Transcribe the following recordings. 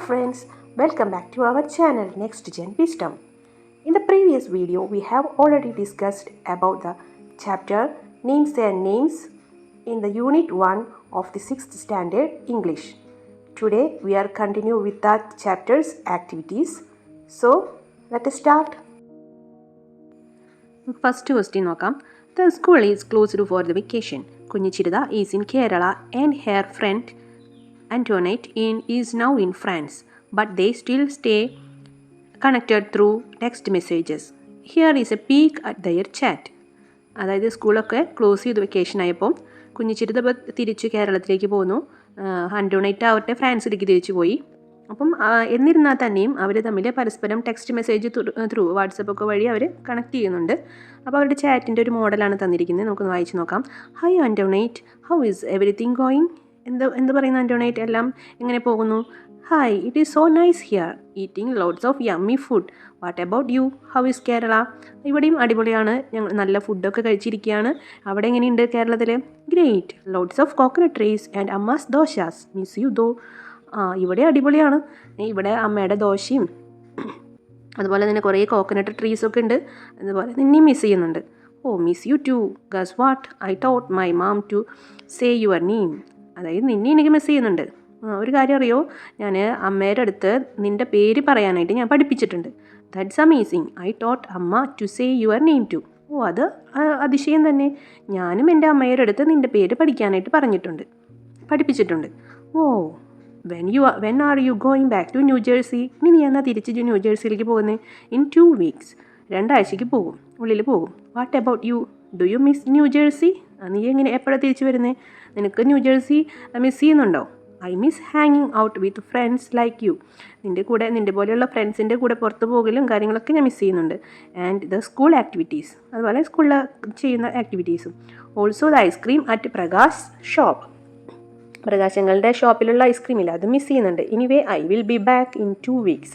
friends, welcome back to our channel Next Gen Wisdom. In the previous video, we have already discussed about the chapter Names and Names in the Unit 1 of the 6th Standard English. Today, we are continuing with that chapter's activities. So, let us start. First question നോക്കാം. The school is closed for the vacation. കുഞ്ഞിച്ചിരുത is in Kerala and her friend Antoinette is now in France, but they still stay connected through text messages. Here is a peek at their chat. അതായത് സ്കൂളൊക്കെ close ചെയ്ത് vacation ആയപ്പോൾ കുഞ്ഞിച്ചിരുത തിരിച്ച് കേരളത്തിലേക്ക് പോന്നു. ആൻറ്റോണൈറ്റ് ആവട്ടെ ഫ്രാൻസിലേക്ക് തിരിച്ചു പോയി. അപ്പം എന്നിരുന്നാൽ തന്നെയും അവർ തമ്മിൽ പരസ്പരം ടെക്സ്റ്റ് മെസ്സേജ് ത്രൂ വാട്സപ്പൊക്കെ വഴി അവർ കണക്ട് ചെയ്യുന്നുണ്ട്. അപ്പോൾ അവരുടെ ചാറ്റിൻ്റെ ഒരു മോഡലാണ് തന്നിരിക്കുന്നത്. നമുക്കൊന്ന് വായിച്ച് നോക്കാം. Hi Antoinette, how is everything going? എന്ത് പറയുന്നു ആൻറ്റോണൈറ്റ്? എല്ലാം എങ്ങനെ പോകുന്നു? Hi, it is so nice here, eating lots of yummy food. What about you? How is Kerala? ഇവിടെയും അടിപൊളിയാണ്, ഞങ്ങൾ നല്ല ഫുഡൊക്കെ കഴിച്ചിരിക്കുകയാണ്. അവിടെ എങ്ങനെയുണ്ട് കേരളത്തിൽ? Great, lots of coconut trees and amma's dosas, miss you though. ഇവിടെ അടിപൊളിയാണ്, ഇവിടെ അമ്മയുടെ ദോശയും അതുപോലെ തന്നെ കുറേ കോക്കനട്ട് ട്രീസൊക്കെ ഉണ്ട്. അതുപോലെ നിന്നെയും മിസ് ചെയ്യുന്നുണ്ട്. Oh, miss you too. Guess what, I taught my mom to say your name. അതായത് നിന്നെ എനിക്ക് മിസ് ചെയ്യുന്നുണ്ട്. ഒരു കാര്യം അറിയോ, ഞാൻ അമ്മയുടെ അടുത്ത് നിൻ്റെ പേര് പറയാനായിട്ട് ഞാൻ പഠിപ്പിച്ചിട്ടുണ്ട്. That's amazing, I taught amma to say your name too. Oh, അത് അതിശയം തന്നെ. ഞാനും എൻ്റെ അമ്മയുടെ അടുത്ത് നിൻ്റെ പേര് പഠിപ്പിച്ചിട്ടുണ്ട്. Oh, when are you going back to New Jersey? ഇനി നീ എന്നാൽ തിരിച്ച് ന്യൂ ജേഴ്സിയിലേക്ക് പോകുന്നത്? ഇൻ 2 weeks, 2 ആഴ്ചയ്ക്ക് ഉള്ളിൽ പോകും. What about U? Do you miss new jersey? നീ എപ്പോഴാണ് തിരിച്ച് വരുന്നത്? നിനക്ക് ന്യൂ ജേഴ്സി മിസ് ചെയ്യുന്നുണ്ടോ? ഐ മിസ് ഹാങ്ങിങ് out with friends like you. നിൻ്റെ പോലെയുള്ള ഫ്രണ്ട്സിൻ്റെ കൂടെ പുറത്ത് പോകലും കാര്യങ്ങളൊക്കെ ഞാൻ മിസ് ചെയ്യുന്നുണ്ട്. ആൻഡ് ദ സ്കൂൾ ആക്ടിവിറ്റീസ്, അതുപോലെ സ്കൂളിൽ ചെയ്യുന്ന ആക്ടിവിറ്റീസും. Also the ice cream at Prakash shop, പ്രകാശങ്ങളുടെ ഷോപ്പിലുള്ള ഐസ്ക്രീമില്ല, അത് മിസ് ചെയ്യുന്നുണ്ട്. Anyway I will be back in 2 weeks.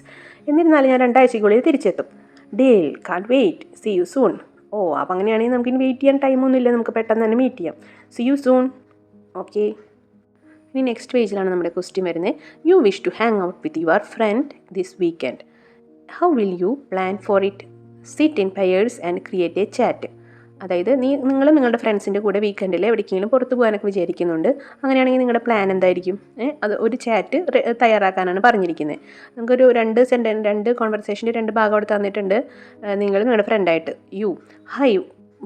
എന്നിരുന്നാലും ഞാൻ 2 ആഴ്ചയ്ക്കുള്ളിൽ തിരിച്ചെത്തും. Dale, can't wait, see you soon. Oh, അപ്പം അങ്ങനെയാണെങ്കിൽ നമുക്കിനി വെയിറ്റ് ചെയ്യാൻ ടൈമൊന്നുമില്ല, നമുക്ക് പെട്ടെന്ന് തന്നെ മീറ്റ് ചെയ്യാം. See you soon. ഓക്കെ, ഇനി നെക്സ്റ്റ് പേജിലാണ് നമ്മുടെ ക്വസ്റ്റ്യൻ വരുന്നത്. You wish to hang out with your friend this weekend. How will you plan for it? Sit in pairs and create a chat. അതായത് നിങ്ങൾ നിങ്ങളുടെ ഫ്രണ്ട്സിൻ്റെ കൂടെ വീക്കെൻഡിൽ എവിടേക്കെങ്കിലും പുറത്ത് പോകാനൊക്കെ വിചാരിക്കുന്നുണ്ട്. അങ്ങനെയാണെങ്കിൽ നിങ്ങളുടെ പ്ലാൻ എന്തായിരിക്കും? അത് ഒരു ചാറ്റ് തയ്യാറാക്കാനാണ് പറഞ്ഞിരിക്കുന്നത്. നമുക്കൊരു 2 കോൺവെർസേഷൻ്റെ 2 ഭാഗം അവിടെ തന്നിട്ടുണ്ട്. നിങ്ങൾ നിങ്ങളുടെ ഫ്രണ്ടായിട്ട് you, hi,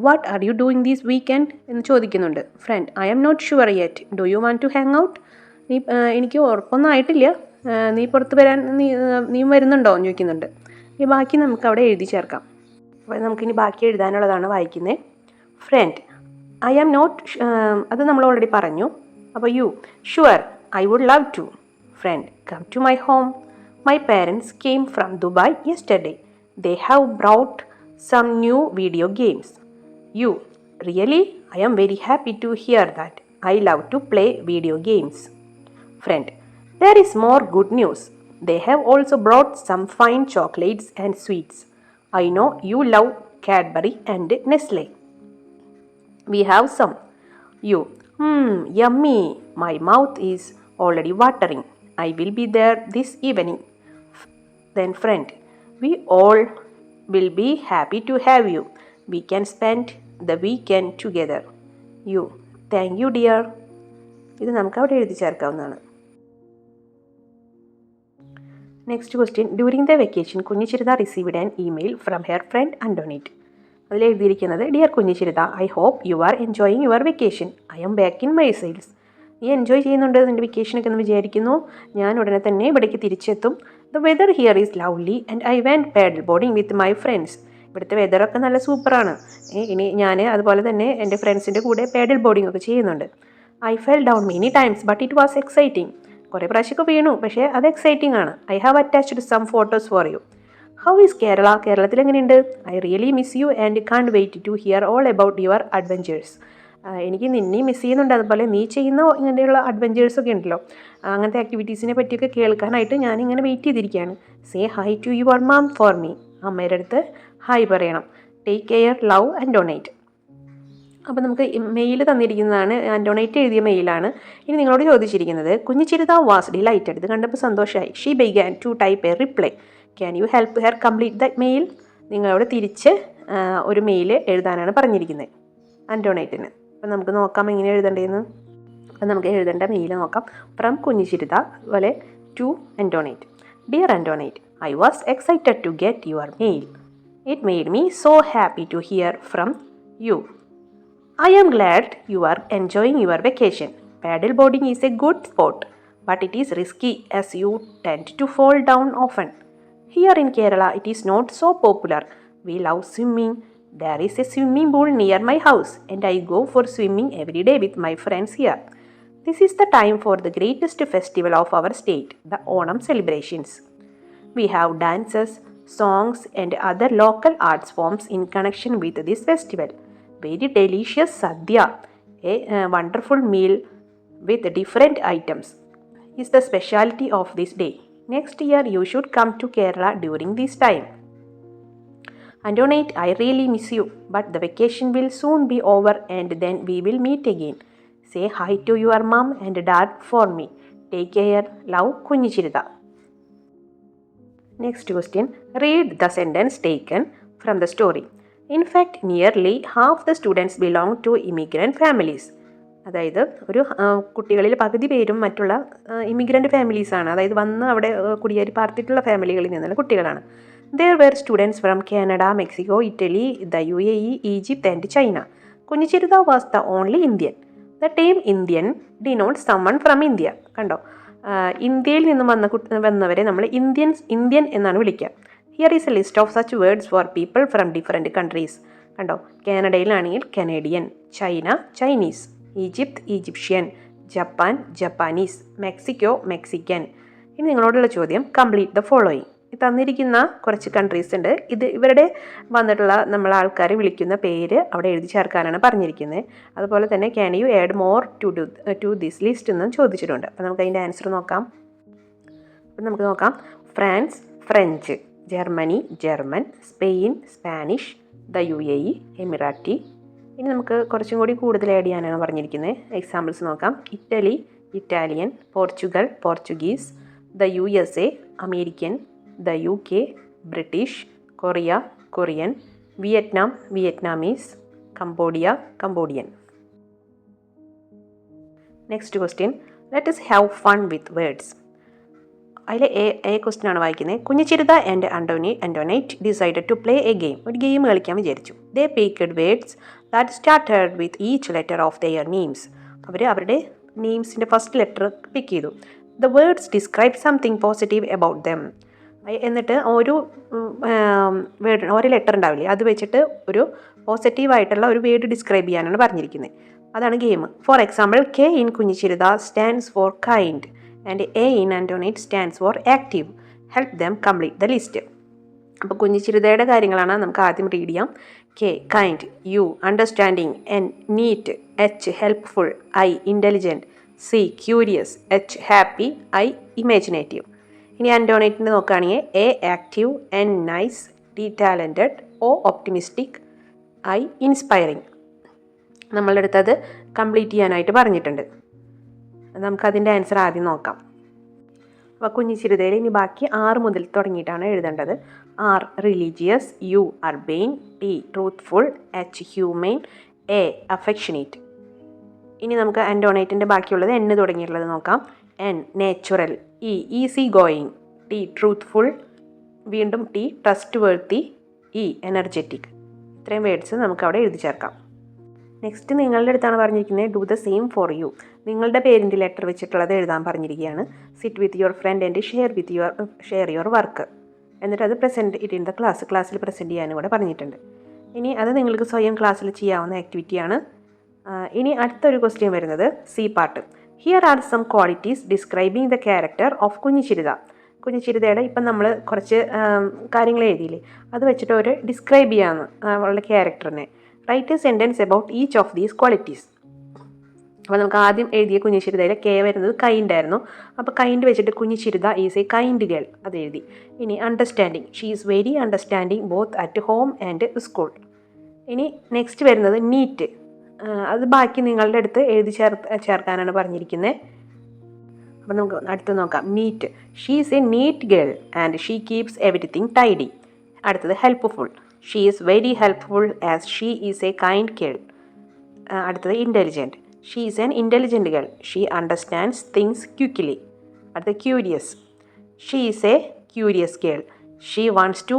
what are you doing these weekend എന്ന് ചോദിക്കുന്നുണ്ട്. Friend, I am not sure yet, do you want to hang out? എനിക്ക് ഉറപ്പൊന്നും ആയിട്ടില്ല, നീ പുറത്ത് വരാൻ നീ വരുന്നുണ്ടോ എന്ന് ചോദിക്കുന്നുണ്ട്. ഈ ബാക്കി നമുക്ക് അവിടെ എഴുതി ചേർക്കാം. അപ്പോൾ നമുക്കിനി ബാക്കി എഴുതാനുള്ളതാണ് വായിക്കുന്നത്. ഫ്രണ്ട്, ഐ ആം നോട്ട്, അത് നമ്മൾ ഓൾറെഡി പറഞ്ഞു. അപ്പോൾ you, sure, I would love to. Friend, come to my home. My parents came from Dubai yesterday. They have brought some new video games. You, really, I am very happy to hear that. I love to play video games. Friend, there is more good news. They have also brought some fine chocolates and sweets. I know you love Cadbury and Nestle. We have some. You, yummy. My mouth is already watering. I will be there this evening. Then friend, we all will be happy to have you. We can spend the weekend together. You, thank you dear. ഇത് നമുക്ക് അവിടെ എഴുതി ചേർക്കാവുന്നതാണ്. Next question. During the vacation Kunjichiruta received an email from her friend Antoinette. അതിൽ എഴുതിയിരിക്കുന്നത്, dear Kunjichiruta, I hope you are enjoying your vacation. I am back in my sales. നീ enjoy ചെയ്യുന്നുണ്ട് നിൻ്റെ വെക്കേഷനൊക്കെ എന്ന് വിചാരിക്കുന്നു. ഞാൻ ഉടനെ തന്നെ ഇവിടേക്ക് തിരിച്ചെത്തും. The weather here is lovely and I want paddle boarding with my friends. ഇവിടുത്തെ വെതറൊക്കെ നല്ല സൂപ്പറാണ്. ഇനി ഞാൻ അതുപോലെ തന്നെ എൻ്റെ ഫ്രണ്ട്സിൻ്റെ കൂടെ പാഡൽ ബോർഡിംഗ് ഒക്കെ ചെയ്യുന്നുണ്ട്. I fell down many times but it was exciting. കുറേ പ്രാവശ്യമൊക്കെ വീണു, പക്ഷേ അത് എക്സൈറ്റിംഗ് ആണ്. I have attached some photos for you. How is Kerala? കേരളത്തിൽ എങ്ങനെയുണ്ട്? I really miss you and can't wait to hear all about your adventures. എനിക്ക് നിന്നെയും മിസ് ചെയ്യുന്നുണ്ട്, അതുപോലെ നീ ചെയ്യുന്ന ഇങ്ങനെയുള്ള അഡ്വഞ്ചേഴ്സൊക്കെ ഉണ്ടല്ലോ, അങ്ങനത്തെ ആക്ടിവിറ്റീസിനെ പറ്റിയൊക്കെ കേൾക്കാനായിട്ട് ഞാനിങ്ങനെ വെയിറ്റ് ചെയ്തിരിക്കുകയാണ്. Say hi to your mom for me. അമ്മയുടെ അടുത്ത് ഹായ് പറയണം. Take care, love Antoinette. അപ്പോൾ നമുക്ക് മെയിൽ തന്നിരിക്കുന്നതാണ്, ആൻറ്റോണേറ്റ് എഴുതിയ മെയിലാണ്. ഇനി നിങ്ങളോട് ചോദിച്ചിരിക്കുന്നത് കുഞ്ഞിച്ചിരുത വാസ് ഡിലൈറ്റഡ്, ഇത് കണ്ടപ്പോൾ സന്തോഷമായി. She began to type a reply, can you help her complete the mail. നിങ്ങളോട് തിരിച്ച് ഒരു മെയിൽ എഴുതാനാണ് പറഞ്ഞിരിക്കുന്നത് ആൻറ്റോണേറ്റിന്. അപ്പോൾ നമുക്ക് നോക്കാം എങ്ങനെ എഴുതേണ്ടതെന്ന്. അപ്പോൾ നമുക്ക് എഴുതേണ്ട മെയിൽ നോക്കാം. ഫ്രം കുഞ്ഞിച്ചിരുത, അതുപോലെ to Antoinette. Dear Antoinette, I was excited to get your mail. It made me so happy to hear from you. I am glad you are enjoying your vacation. Paddleboarding is a good sport, but it is risky as you tend to fall down often. Here in Kerala, it is not so popular. We love swimming. There is a swimming pool near my house, and I go for swimming every day with my friends here. This is the time for the greatest festival of our state, the Onam celebrations. We have dances, songs, and other local arts forms in connection with this festival. Very delicious sadhya, a wonderful meal with different items, is the specialty of this day. Next year you should come to Kerala during this time. Antonate, I really miss you, but the vacation will soon be over and then we will meet again. Say hi to your mom and dad for me. Take care. Love, Kunjichirida. Next question. Read the sentence taken from the story. In fact, nearly half the students belong to immigrant families. അതായത് ഒരു കുട്ടികളിൽ പകുതി പേരും മറ്റുള്ള immigrant ഫാമിലീസാണ്, അതായത് വന്ന് അവിടെ കുടിയേറി പാർത്തിട്ടുള്ള ഫാമിലികളിൽ നിന്നുള്ള കുട്ടികളാണ്. There were students from Canada, Mexico, Italy, the UAE, Egypt and China. Kunjichirida was the only Indian. The term Indian denotes someone from India. കണ്ടോ, ഇന്ത്യയിൽ നിന്നും വന്നവരെ നമ്മൾ ഇന്ത്യൻ എന്നാണ് വിളിക്കുക. Here is a list of such words for people from different countries. കണ്ടോ, കാനഡയിലാണെങ്കിൽ Canadian, China Chinese, Egypt Egyptian, Japan Japanese, Mexico Mexican. ഇനി നിങ്ങളോടുള്ള ചോദ്യം, കംപ്ലീറ്റ് ദ ഫോളോയിങ്. തന്നിരിക്കുന്ന കുറച്ച് കൺട്രീസ് ഉണ്ട്, ഇവരുടെ വന്നിട്ടുള്ള നമ്മൾ ആൾക്കാരെ വിളിക്കുന്ന പേര് അവിടെ എഴുതി ചേർക്കാനാണ് പറഞ്ഞിരിക്കുന്നത്. അതുപോലെ തന്നെ can you add more to this list എന്നും ചോദിച്ചിട്ടുണ്ട്. അപ്പോൾ നമുക്ക് അതിൻ്റെ ആൻസർ നോക്കാം. അപ്പം നമുക്ക് നോക്കാം. France French, Germany German, Spain Spanish, the UAE Emirati. ഇനി നമുക്ക് കുറച്ചും കൂടി കൂടുതൽ ആഡ് ചെയ്യാനാണ് പറഞ്ഞിരിക്കുന്നത്. എക്സാമ്പിൾസ് നോക്കാം. Italy Italian, Portugal Portuguese, the USA American, the UK British, Korea Korean, Vietnam Vietnamese, Cambodia Cambodian. Next question, let us have fun with words. അതിൽ a question ആണ് വായിക്കുന്നത്. Kunjichiruta and Antoinette decided to play a game. ഒരു game കളിക്കാൻ വിചാരിച്ചു. They picked words that started with each letter of their names. അവർ അവരുടെ നെയിംസിൻ്റെ first letter pick ചെയ്തു. The words describe something positive about dum. എന്നിട്ട് ഓരോ ലെറ്റർ ഉണ്ടാവില്ലേ, അത് വെച്ചിട്ട് ഒരു പോസിറ്റീവായിട്ടുള്ള ഒരു വേർഡ് ഡിസ്ക്രൈബ് ചെയ്യാനാണ് പറഞ്ഞിരിക്കുന്നത്. അതാണ് game. For example, K in Kunjichiruta stands for kind and A in Antonate stands for active. Help them complete the list. അപ്പോൾ കുഞ്ഞിച്ചിരുതയുടെ കാര്യങ്ങളാണ് നമുക്ക് ആദ്യം റീഡ് ചെയ്യാം. K kind, U understanding, N neat, H helpful, I intelligent, C curious, H happy, I imaginative. ഇനി ആൻറ്റോണേറ്റിന് നോക്കുകയാണെങ്കിൽ A active, N nice, D talented, O optimistic, I inspiring. നമ്മളുടെ അടുത്തത് കംപ്ലീറ്റ് ചെയ്യാനായിട്ട് പറഞ്ഞിട്ടുണ്ട്. നമുക്കതിൻ്റെ ആൻസർ ആദ്യം നോക്കാം. അപ്പോൾ കുഞ്ഞിച്ചിരുതയിൽ ഇനി ബാക്കി 6 മുതൽ തുടങ്ങിയിട്ടാണ് എഴുതേണ്ടത്. R religious, U അർബെയിൻ, T truthful, H humane, A affectionate. ഇനി നമുക്ക് ആൻറ്റോണേറ്റിൻ്റെ ബാക്കിയുള്ളത് N തുടങ്ങിയിട്ടുള്ളത് നോക്കാം. N natural, E easy going, T truthful, വീണ്ടും T ട്രസ്റ്റ് വേർത്തി, E എനർജറ്റിക്. ഇത്രയും വേർഡ്സ് നമുക്ക് അവിടെ എഴുതി ചേർക്കാം. നെക്സ്റ്റ് നിങ്ങളുടെ അടുത്താണ് പറഞ്ഞിരിക്കുന്നത് do the same for you. നിങ്ങളുടെ പേരിൻ്റെ ലെറ്റർ വെച്ചിട്ടുള്ളത് എഴുതാൻ പറഞ്ഞിരിക്കുകയാണ്. Sit with your front and share your work. എന്നിട്ട് അത് പ്രസൻറ്റ് ഇറ്റ് ഇൻ ദ ക്ലാസ്സിൽ പ്രസൻറ്റ് ചെയ്യാനും കൂടെ പറഞ്ഞിട്ടുണ്ട്. ഇനി അത് നിങ്ങൾക്ക് സ്വയം ക്ലാസ്സിൽ ചെയ്യാവുന്ന ആക്ടിവിറ്റിയാണ്. ഇനി അടുത്തൊരു ക്വസ്റ്റ്യൻ വരുന്നത് C part. Here are some qualities describing the character of Kunjichiruta. കുഞ്ഞിച്ചിരുതയുടെ ഇപ്പം നമ്മൾ കുറച്ച് കാര്യങ്ങൾ എഴുതിയില്ലേ, അത് വെച്ചിട്ട് ഒരു ഡിസ്ക്രൈബ് ചെയ്യാമെന്ന് അവളുടെ ക്യാരക്ടറിനെ. Write a sentence about each of these qualities. അപ്പോൾ നമുക്ക് ആദ്യം എഴുതിയ കുഞ്ഞിച്ചിരുതയിലെ കെ വരുന്നത് കൈൻഡ് ആയിരുന്നു. അപ്പോൾ കൈൻഡ് വെച്ചിട്ട് കുഞ്ഞിച്ചിരുത ഈസ് എ കൈൻഡ് ഗേൾ, അത് എഴുതി. ഇനി understanding, she is very understanding both at home and school. ഇനി നെക്സ്റ്റ് വരുന്നത് നീറ്റ്, അത് ബാക്കി നിങ്ങളുടെ അടുത്ത് എഴുതി ചേർക്കാനാണ് പറഞ്ഞിരിക്കുന്നത്. അപ്പം നമുക്ക് അടുത്ത് നോക്കാം. Neat. She is a neat girl and she keeps everything tidy. അടുത്തത് helpful. She is very helpful as she is a kind girl. അടുത്തത് intelligent. She is an intelligent girl. She understands things quickly. അടുത്തത് curious. She is a curious girl. She wants to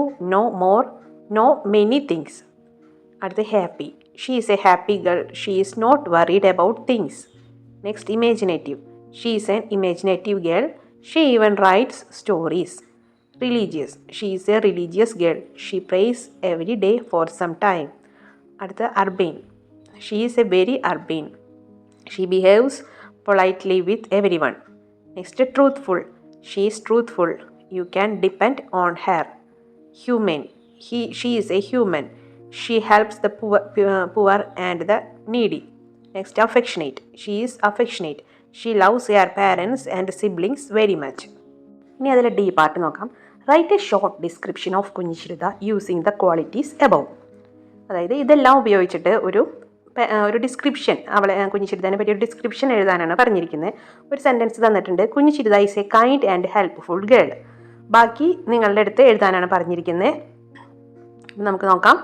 know many things. അടുത്തത് happy. She is a happy girl. She is not worried about things. Next imaginative. She is an imaginative girl. She even writes stories. Religious. She is a religious girl. She prays every day for some time. അടുത്ത urbane. She is a very urbane. She behaves politely with everyone. Next, truthful. She is truthful. You can depend on her. Humane. She is a human. She helps the poor and the needy. Next, affectionate. She is affectionate. She loves her parents and siblings very much. ഇനി അതിലെ D part നോക്കാം. Write a short description of Kunjishrita using the qualities above. അതായത് ഇതെല്ലാം ഉപയോഗിച്ചിട്ട് ഒരു description, കുഞ്ഞിശ്രിതനെ പറ്റി ഒരു description എഴുതാനാണ് പറഞ്ഞിരിക്കുന്നത്. ഒരു സെൻറ്റൻസ് തന്നിട്ടുണ്ട്. Kunjishrita is a kind and helpful girl. ബാക്കി നിങ്ങളുടെ അടുത്ത് എഴുതാനാണ് പറഞ്ഞിരിക്കുന്നത്. നമുക്ക് നോക്കാം.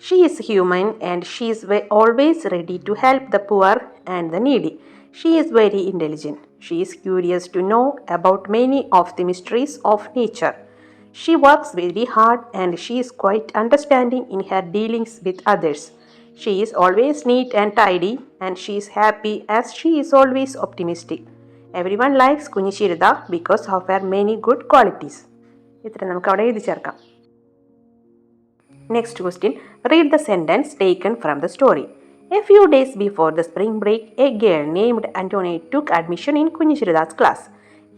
She is human and she is always ready to help the poor and the needy. She is very intelligent. She is curious to know about many of the mysteries of nature. She works very hard and she is quite understanding in her dealings with others. She is always neat and tidy and she is happy as she is always optimistic. Everyone likes Kunishirida because of her many good qualities. ഇത്ര നമുക്ക് അവിടെ എഴുതി ചേർക്കാം. Next question. Read the sentence taken from the story. A few days before the spring break, a girl named Antoinette took admission in Kunishrida's class.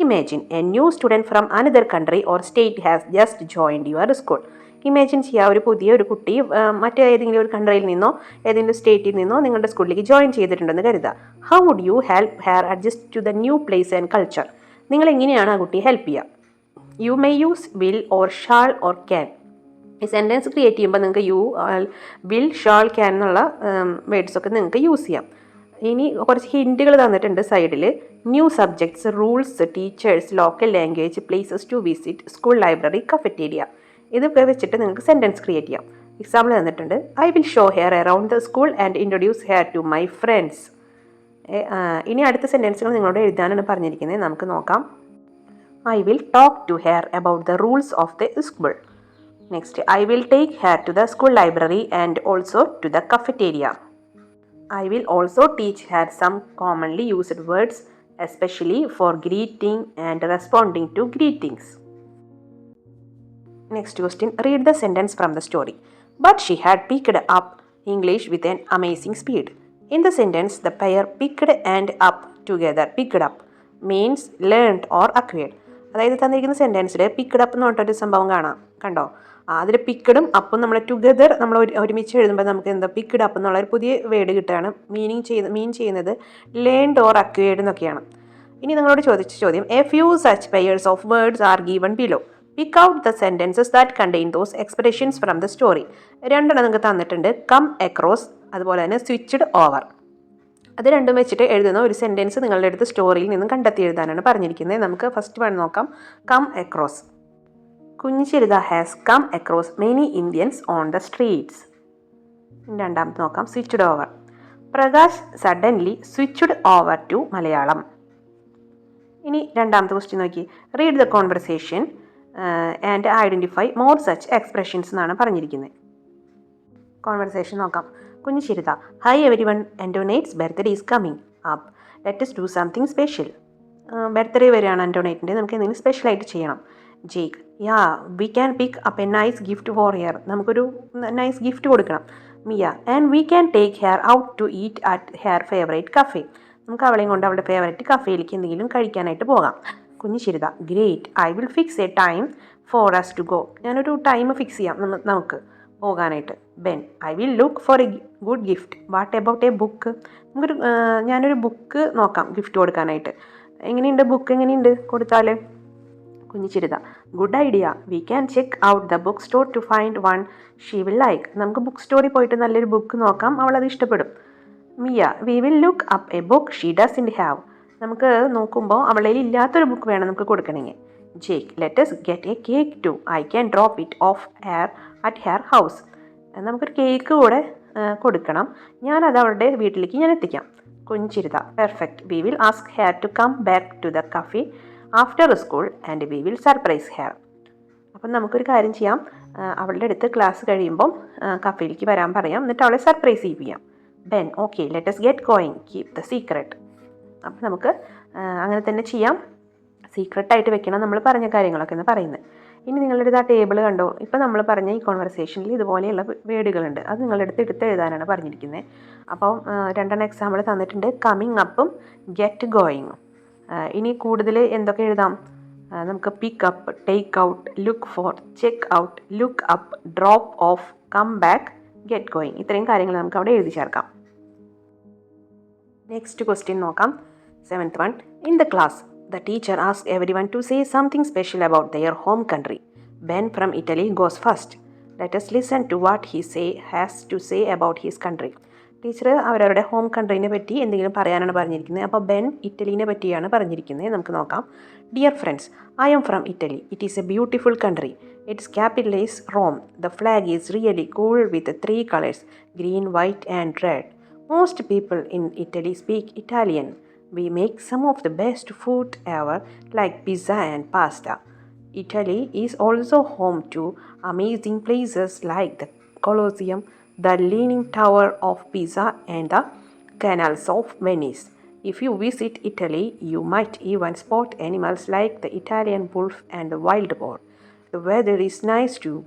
Imagine a new student from another country or state has just joined your school. Imagine ചെയ്യുക, ഒരു കുട്ടി മറ്റേതെങ്കിലും ഒരു കൺട്രിയിൽ നിന്നോ ഏതെങ്കിലും സ്റ്റേറ്റിൽ നിന്നോ നിങ്ങളുടെ സ്കൂളിലേക്ക് ജോയിൻ ചെയ്തിട്ടുണ്ടെന്ന് കരുതുക. How would you help her adjust to the new place and culture? നിങ്ങൾ എങ്ങനെയാണ് ആ കുട്ടിയെ ഹെൽപ്പ് ചെയ്യുക? You may use will or shall or can. ഈ സെൻറ്റൻസ് ക്രിയേറ്റ് ചെയ്യുമ്പോൾ നിങ്ങൾക്ക് വിൽ, ഷാൾ, ക്യാൻ എന്നുള്ള വേർഡ്സൊക്കെ നിങ്ങൾക്ക് യൂസ് ചെയ്യാം. ഇനി കുറച്ച് ഹിൻറ്റുകൾ തന്നിട്ടുണ്ട് സൈഡിൽ. New subjects, rules, teachers, local language, places to visit, school library, cafeteria. ഇതൊക്കെ വെച്ചിട്ട് നിങ്ങൾക്ക് സെൻറ്റൻസ് ക്രിയേറ്റ് ചെയ്യാം. എക്സാമ്പിൾ തന്നിട്ടുണ്ട്. I will show her around the school and introduce her to my friends. ഇനി അടുത്ത സെൻറ്റൻസുകൾ നിങ്ങളോട് എഴുതാനാണ് പറഞ്ഞിരിക്കുന്നത്. നമുക്ക് നോക്കാം. I will talk to her about the rules of the school. Next, I will take her to the school library and also to the cafeteria. I will also teach her some commonly used words, especially for greeting and responding to greetings. Next question, read the sentence from the story. But she had picked up English with an amazing speed. In the sentence, the pair picked and up together. Picked up means learned or acquired. അതായത് തന്നിരിക്കുന്ന സെൻറ്റൻസിൽ picked up എന്ന് പറഞ്ഞിട്ടൊരു സംഭവം കാണാം, കണ്ടോ? അതിൽ പിക്കഡും അപ്പും നമ്മൾ together നമ്മൾ ഒരുമിച്ച് എഴുതുമ്പോൾ നമുക്ക് എന്താ പിക്കഡ് അപ്പ് എന്നുള്ള ഒരു പുതിയ വേർഡ് കിട്ടുകയാണ്. മീൻ ചെയ്യുന്നത് ലേൺഡ് ഓർ അക്വയർഡ് എന്നൊക്കെയാണ്. ഇനി നിങ്ങളോട് ചോദിച്ച ചോദ്യം, A few such pairs of words are given below. Pick out the sentences that contain those expressions from the story. രണ്ടെണ്ണം നിങ്ങൾക്ക് തന്നിട്ടുണ്ട്. കം അക്രോസ്, അതുപോലെ തന്നെ സ്വിച്ച്ഡ് ഓവർ. അത് രണ്ടും വെച്ചിട്ട് എഴുതുന്ന ഒരു സെൻറ്റൻസ് നിങ്ങളുടെ അടുത്ത് സ്റ്റോറിയിൽ നിന്നും കണ്ടെത്തി എഴുതാനാണ് പറഞ്ഞിരിക്കുന്നത്. നമുക്ക് ഫസ്റ്റ് വൺ നോക്കാം. Come across. Kunjishrita has come across many Indians on the streets. രണ്ടാമത് നോക്കാം. Switched over. Prakash suddenly switched over to Malayalam. ഇനി രണ്ടാമത്തെ ക്വസ്റ്റ്യൻ നോക്കി. Read the conversation and identify more such expressions എന്നാണ് പറഞ്ഞിരിക്കുന്നത്. കോൺവെർസേഷൻ നോക്കാം. Kunjishrita, hi every one, Antoinette's birthday is coming up, let us do something special. Birthday വരെയാണ് ആൻറ്റോനേറ്റിൻ്റെ, നമുക്ക് എന്തെങ്കിലും സ്പെഷ്യലായിട്ട് ചെയ്യണം. Jake, yeah we can pick up a nice gift for her, നമുക്കൊരു നൈസ് ഗിഫ്റ്റ് കൊടുക്കണം. Mia, and we can take her out to eat at her favourite cafe, നമുക്ക് അവളെയും കൊണ്ട് അവളുടെ ഫേവറേറ്റ് കഫേയിലേക്ക് എന്തെങ്കിലും കഴിക്കാനായിട്ട് പോകാം. Kunjishrita, great, I will fix a time for us to go, ഞാനൊരു ടൈം ഫിക്സ് ചെയ്യാം നമുക്ക് പോകാനായിട്ട്. Ben, I will look for a good gift, what about a book, ഞാനൊരു ബുക്ക് നോക്കാം ഗിഫ്റ്റ് കൊടുക്കാനായിട്ട്. എങ്ങനെയുണ്ട് ബുക്ക്, എങ്ങനെയുണ്ട് കൊടുത്താൽ? കുഞ്ഞിശ്രിത, good idea, we can check out the book store to find one she will like, നമുക്ക് ബുക്ക് സ്റ്റോറിൽ പോയിട്ട് നല്ലൊരു ബുക്ക് നോക്കാം, അവളത് ഇഷ്ടപ്പെടും. Mia, we will look up a book she doesn't have. നമുക്ക് നോക്കുമ്പോൾ അവളെ ഇല്ലാത്തൊരു ബുക്ക് വേണം നമുക്ക് കൊടുക്കണമെങ്കിൽ. Jake, let's get a cake to. I can drop it off her at her house. നമുക്കൊരു കേക്ക് കൂടെ കൊടുക്കണം. ഞാനത് അവളുടെ വീട്ടിലേക്ക് ഞാൻ എത്തിക്കാം. കുഞ്ചിരിത, perfect. We will ask her to come back to the cafe after school and we will surprise her. അപ്പം നമുക്കൊരു കാര്യം ചെയ്യാം, അവളുടെ അടുത്ത് ക്ലാസ് കഴിയുമ്പം കഫേയിലേക്ക് വരാൻ പറയാം, എന്നിട്ട് അവളെ സർപ്രൈസ് ചെയ്യിപ്പിക്കാം. Ben, okay, let's get going, keep the secret. അപ്പം നമുക്ക് അങ്ങനെ തന്നെ ചെയ്യാം. സീക്രട്ടായിട്ട് വെക്കണം നമ്മൾ പറഞ്ഞ കാര്യങ്ങളൊക്കെ എന്ന് പറയുന്നത്. ഇനി നിങ്ങളുടെ അടുത്ത് ആ ടേബിൾ കണ്ടോ? ഇപ്പം നമ്മൾ പറഞ്ഞ ഈ കോൺവെർസേഷനിൽ ഇതുപോലെയുള്ള വേർഡുകളുണ്ട്. അത് നിങ്ങളുടെ അടുത്ത് എടുത്ത് എഴുതാനാണ് പറഞ്ഞിരിക്കുന്നത്. അപ്പോൾ 2 എക്സാമ്പിൾ തന്നിട്ടുണ്ട്, കമ്മിങ് അപ്പും ഗെറ്റ് ഗോയിങ്ങും. ഇനി കൂടുതൽ എന്തൊക്കെ എഴുതാം? നമുക്ക് pick up, take out, look for, check out, look up, drop off, come back, get going. ഇത്രയും കാര്യങ്ങൾ നമുക്ക് അവിടെ എഴുതി ചേർക്കാം. നെക്സ്റ്റ് ക്വസ്റ്റ്യൻ നോക്കാം. 7th one. In the class, the teacher asked everyone to say something special about their home country. Ben from Italy goes first. Let us listen to what he has to say about his country. Teacher അവരവരുടെ home കൺട്രീനെ പറ്റി എന്തെങ്കിലും പറയാനാണ് പറഞ്ഞിരിക്കുന്നത്. അപ്പോൾ Ben ഇറ്റലീനെ പറ്റിയാണ് പറഞ്ഞിരിക്കുന്നത്. നമുക്ക് നോക്കാം. Dear friends, I am from Italy. It is a beautiful country. Its capital is Rome. The flag is really cool with 3 colors, green, white and red. Most people in Italy speak Italian. We make some of the best food ever, like pizza and pasta. Italy is also home to amazing places like the Colosseum, the Leaning Tower of Pisa and the canals of Venice. If you visit Italy, you might even spot animals like the Italian wolf and the wild boar. The weather is nice too,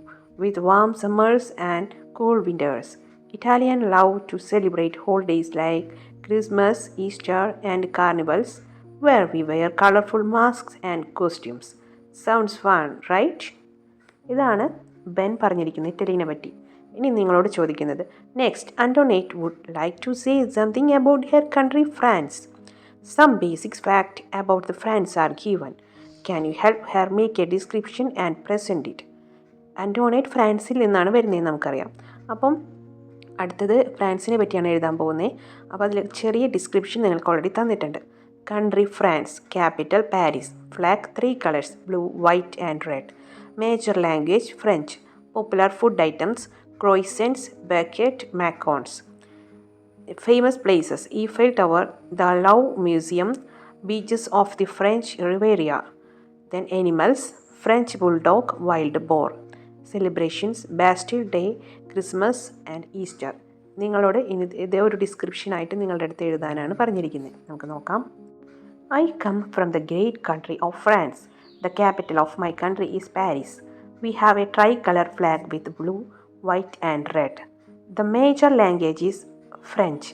with warm summers and cool winters. Italians love to celebrate holidays like Christmas, Easter and carnivals, where we wear colorful masks and costumes. Sounds fun, right? ഇതാണ് Ben പറഞ്ഞിരിക്കുന്നത് ഇറ്റലീനെ പറ്റി. ഇനി നിങ്ങളോട് ചോദിക്കുന്നത്, next Antoinette would like to say something about her country France. Some basics fact about the France are given. Can you help her make a description and present it. Antoinette ഫ്രാൻസിൽ നിന്നാണ് വരുന്നതെന്ന് നമുക്കറിയാം. അപ്പം അടുത്തത് ഫ്രാൻസിനെ പറ്റിയാണ് എഴുതാൻ പോകുന്നത്. അപ്പോൾ അതിൽ ചെറിയ ഡിസ്ക്രിപ്ഷൻ നിങ്ങൾക്ക് ഓൾറെഡി തന്നിട്ടുണ്ട്. Country France, capital Paris, flag 3 colors, blue, white and red. Major language French. Popular food items croissants, baguette, macarons. Famous places Eiffel tower, the Louvre museum, beaches of the French Riviera. Then animals French bulldog, wild boar. Celebrations Bastille day, Christmas and Easter. നിങ്ങളോട് ഇതേ ഒരു ഡിസ്ക്രിപ്ഷനായിട്ട് നിങ്ങളുടെ അടുത്ത് എഴുതാനാണ് പറഞ്ഞിരിക്കുന്നത്. നമുക്ക് നോക്കാം. I come from the great country of France. The capital of my country is Paris. We have a tricolour flag with blue, white and red. The major language is French.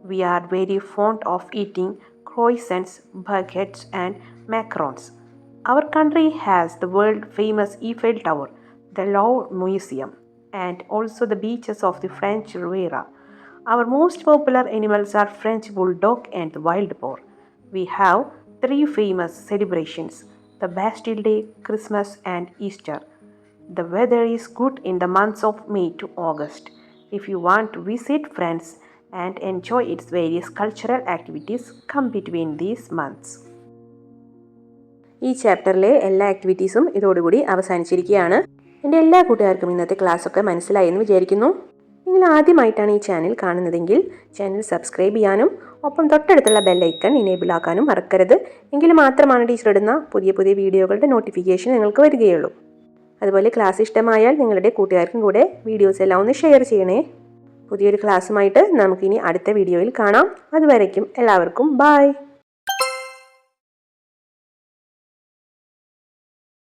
We are very fond of eating croissants, baguettes and macarons. Our country has the world famous Eiffel Tower, the Louvre Museum and also the beaches of the French Riviera. Our most popular animals are French bulldog and the wild boar. We have 3 famous celebrations, the Bastille Day, Christmas and Easter. The weather is good in the months of May to August. If you want to visit France and enjoy its various cultural activities, come between these months. ഈ ചാപ്റ്ററിലെ എല്ലാ ആക്ടിവിറ്റീസും ഇതോടുകൂടി അവസാനിച്ചിരിക്കുകയാണ്. എൻ്റെ എല്ലാ കൂട്ടുകാർക്കും ഇന്നത്തെ ക്ലാസ്സൊക്കെ മനസ്സിലായി എന്ന് വിചാരിക്കുന്നു. നിങ്ങൾ ആദ്യമായിട്ടാണ് ഈ ചാനൽ കാണുന്നതെങ്കിൽ ചാനൽ സബ്സ്ക്രൈബ് ചെയ്യാനും ഒപ്പം തൊട്ടടുത്തുള്ള ബെല്ലൈക്കൺ ഇനേബിൾ ആക്കാനും മറക്കരുത്. എങ്കിൽ മാത്രമാണ് ടീച്ചർ ഇടുന്ന പുതിയ പുതിയ വീഡിയോകളുടെ നോട്ടിഫിക്കേഷൻ നിങ്ങൾക്ക് വരികയുള്ളൂ. അതുപോലെ ക്ലാസ് ഇഷ്ടമായാൽ നിങ്ങളുടെ കൂട്ടുകാർക്കും കൂടെ വീഡിയോസ് എല്ലാം ഒന്ന് ഷെയർ ചെയ്യണേ. പുതിയൊരു ക്ലാസ്സുമായിട്ട് നമുക്കിനി അടുത്ത വീഡിയോയിൽ കാണാം. അതുവരയ്ക്കും എല്ലാവർക്കും ബൈ.